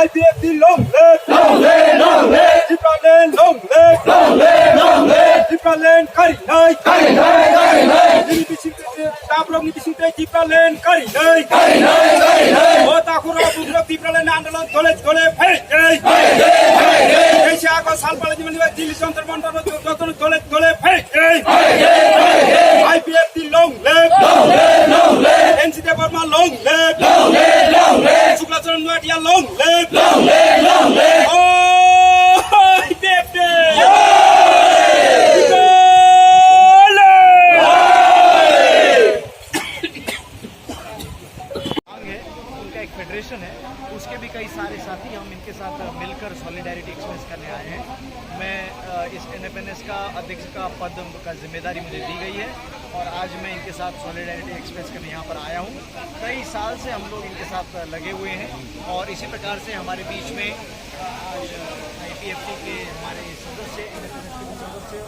IPFC long live, Jipraland long live, Jipraland kari nai, Tablong Nibisinte Jipraland kari nai, Otakura Bukra Jipraland Andalan Toilet Toilet hey, Asia ko salpala jiman diwa Dili Center Montar Toilet Toilet hey, IPFC long live, NCT Burma long live, Suklacharan Nuatia long live, oh IPFC एक federation है, उसके भी कई सारे साथी हम इनके साथ मिलकर सॉलिडारिटी एक्सप्रेस करने आए हैं। मैं इस NFNS का अध्यक्ष का पद का जिम्मेदारी मुझे दी गई है और आज मैं इनके साथ सॉलिडारिटी एक्सप्रेस करने यहाँ पर आया हूँ। कई साल से हम लोग इनके साथ लगे हुए हैं और इसी प्रकार से हमारे बीच में आज IPFC के हमारे सदस्य NFNS के सदस्य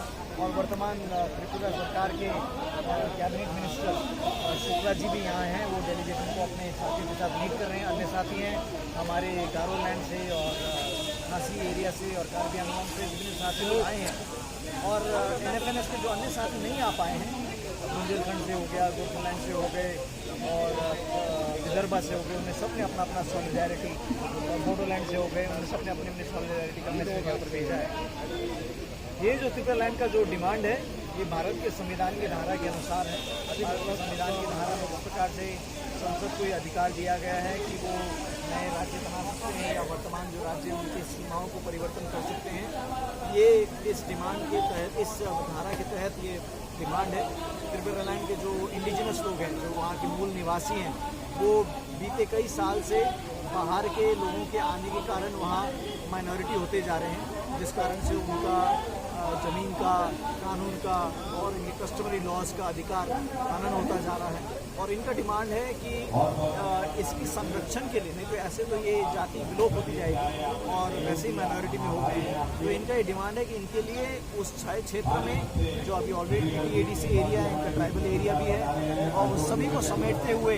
और वर्तमान त्रिपुरा सरकार के कैबिनेट मिनिस्टर शुक्ला जी भी यहाँ हैं। वो डेलीगेशन को अपने साथियों के साथ लीड कर रहे हैं। अन्य साथी हैं हमारे गारोलैंड से और खासी एरिया से और कार्बी आंगलॉन्ग से विभिन्न साथी लोग आए हैं। और NFNS के जो अन्य साथी नहीं आ पाए हैं, बुंदेलखंड से हो गया, गोरखलैंड से हो गए और विदर्भा से हो गए, उन्हें सबने अपना अपना सॉलिडारिटी, बोडोलैंड से हो गए, उन्हें सबने अपनी अपनी सॉलिडारिटी का मैसेज यहाँ पर भेजा है। ये जो त्रिपुरालैंड का जो डिमांड है, ये भारत के संविधान की धारा के अनुसार है। भारत के संविधान की धारा में इस प्रकार से संसद को ये अधिकार दिया गया है कि वो नए राज्य बना सकते हैं या वर्तमान जो राज्य हैं उनकी सीमाओं को परिवर्तन कर सकते हैं। ये इस डिमांड के तहत, इस धारा के तहत ये डिमांड है। त्रिपुरालैंड के जो इंडिजिनस लोग हैं, जो वहाँ के मूल निवासी हैं, वो बीते कई साल से बाहर के लोगों के आने के कारण वहाँ माइनॉरिटी होते जा रहे हैं, जिस कारण से उनका ज़मीन का, कानून का और इनके कस्टमरी लॉज का अधिकार कानून होता जा रहा है। और इनका डिमांड है कि इसकी संरक्षण के लिए, नहीं तो ऐसे तो ये जाति विलोप होती जाएगी और वैसे ही माइनॉरिटी में हो गई है। तो इनका ये डिमांड है कि इनके लिए उस क्षेत्र में जो अभी ऑलरेडी ADC एरिया है, इनका ट्राइबल एरिया भी है और उस सभी को समेटते हुए